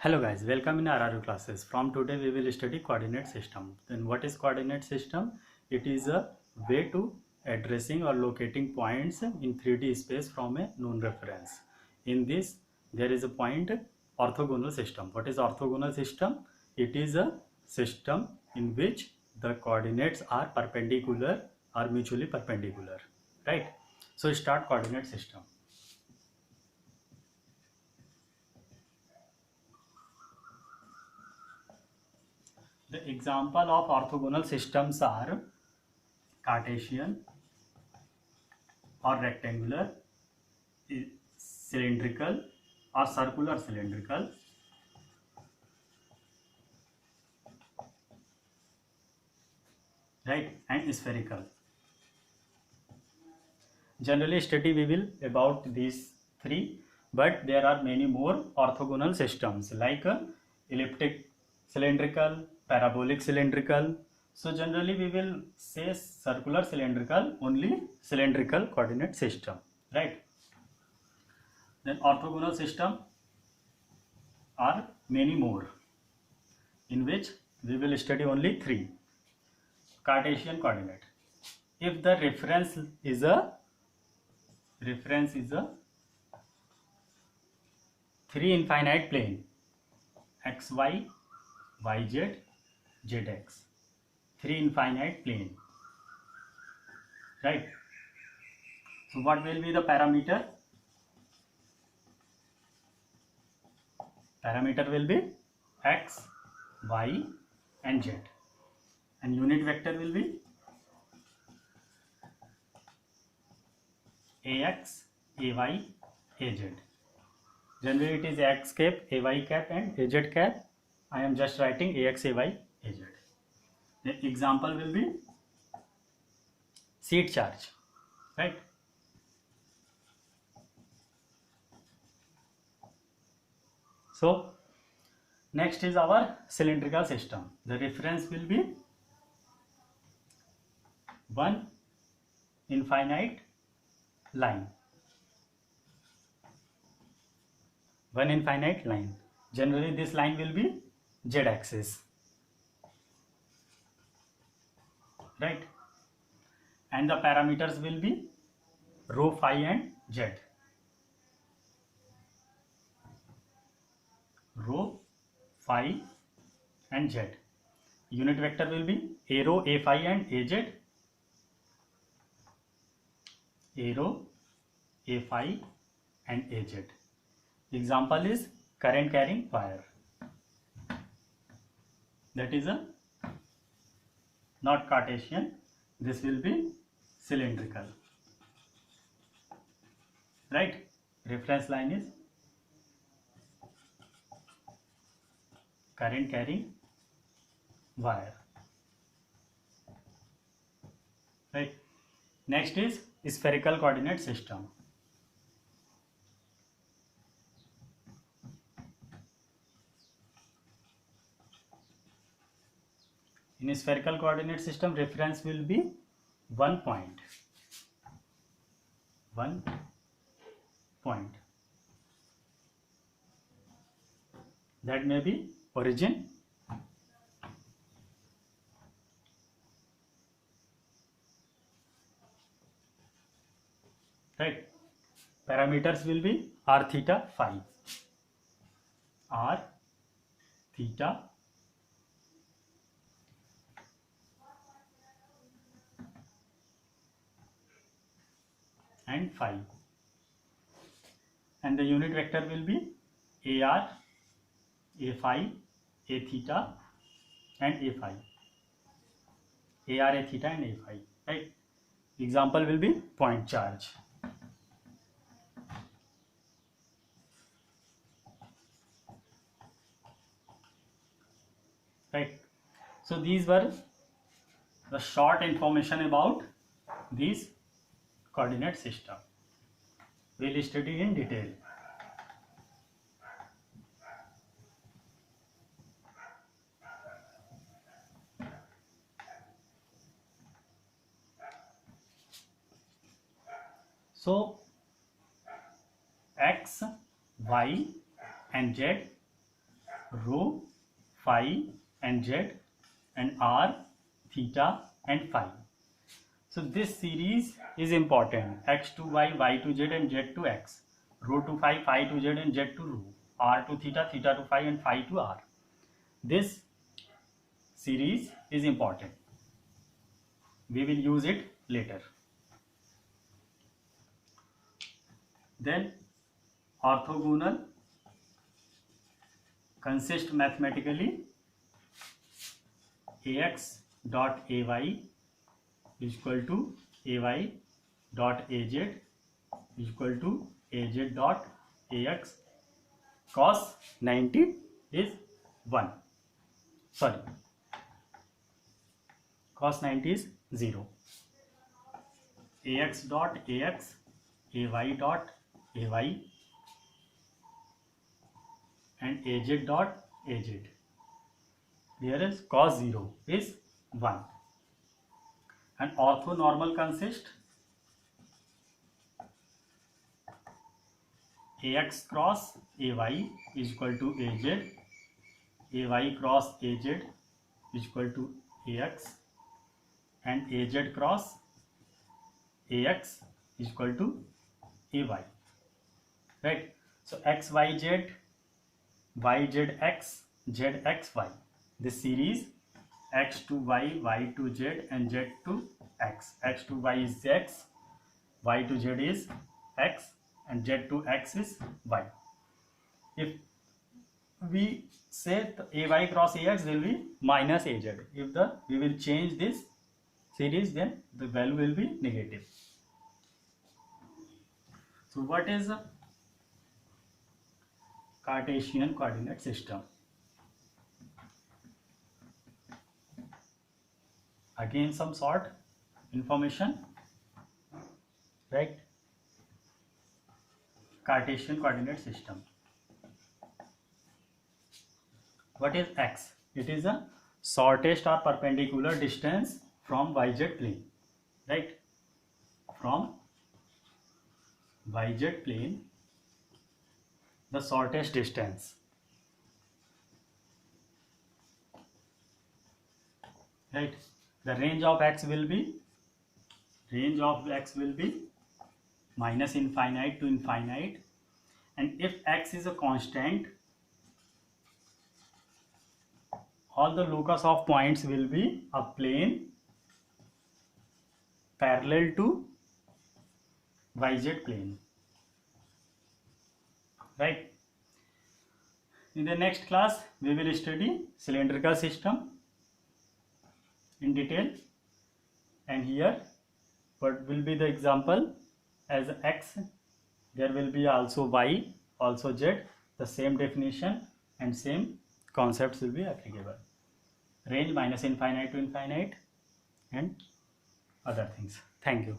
Hello guys, welcome in RRU classes. From today we will study coordinate system. Then what is coordinate system? It is a way to addressing or locating points in 3D space from a known reference. In this there is a point orthogonal system. What is orthogonal system? It is a system in which the coordinates are perpendicular or mutually perpendicular. Right? So start coordinate system. The example of orthogonal systems are Cartesian or rectangular, cylindrical or circular cylindrical, right, and spherical. Generally study we will about these three, but there are many more orthogonal systems like elliptic cylindrical, parabolic cylindrical. So generally we will say circular cylindrical, only cylindrical coordinate system, right? Then orthogonal system are many more, in which we will study only three. Cartesian coordinate. If the reference is a three infinite plane, xy, yz, zx, three infinite plane, right? So what will be the parameter? Parameter will be x, y and z, and unit vector will be ax, ay, az. Generally it is x cap, ay cap and az cap. I am just writing ax, ay, az. The example will be seat charge, right? So next is our cylindrical system. The reference will be one infinite line. One infinite line. Generally this line will be z-axis, right? And the parameters will be rho, phi and z. Rho, phi and z. Unit vector will be a rho, a phi and az. A rho, a phi and az. Example is current carrying wire. That is a not Cartesian. This will be cylindrical, right? Reference line is current carrying wire, right? Next is spherical coordinate system. In spherical coordinate system, reference will be one point. That may be origin, right? Parameters will be r theta phi, r theta and phi, and the unit vector will be ar, a phi, a theta and a phi, ar, a theta and a phi, right? Example will be point charge, right? So these were the short information about this coordinate system. We will study in detail. So x, y and z rho, phi and z, and r, theta and phi. So this series is important. X to y, y to z and z to x. Rho to phi, phi to z and z to rho. R to theta, theta to phi and phi to r. This series is important. We will use it later. Then orthogonal consist mathematically ax dot ay is equal to ay dot az is equal to az dot ax. Cos 90 is 1. Sorry, cos 90 is 0. Ax dot ax, ay dot ay and az dot az. Here is cos 0 is 1. And orthonormal consist ax cross ay is equal to az, ay cross az is equal to ax, and az cross ax is equal to ay. Right? So x y z, y z x, z x y. This series x to y, y to z and z to x. X to y is x, y to z is x and z to x is y. If we say the ay cross ax will be minus az. If we will change this series, then the value will be negative. So what is a Cartesian coordinate system? Again some short information, right? Cartesian coordinate system. What is x? It is a shortest or perpendicular distance from yz plane, right? From yz plane, the shortest distance, right? The range of x will be minus infinite to infinite, and if x is a constant, all the locus of points will be a plane parallel to yz plane, right? In the next class we will study cylindrical system in detail, and here what will be the example as x, there will be also y, also z, the same definition and same concepts will be applicable. Range minus infinite to infinite and other things. Thank you.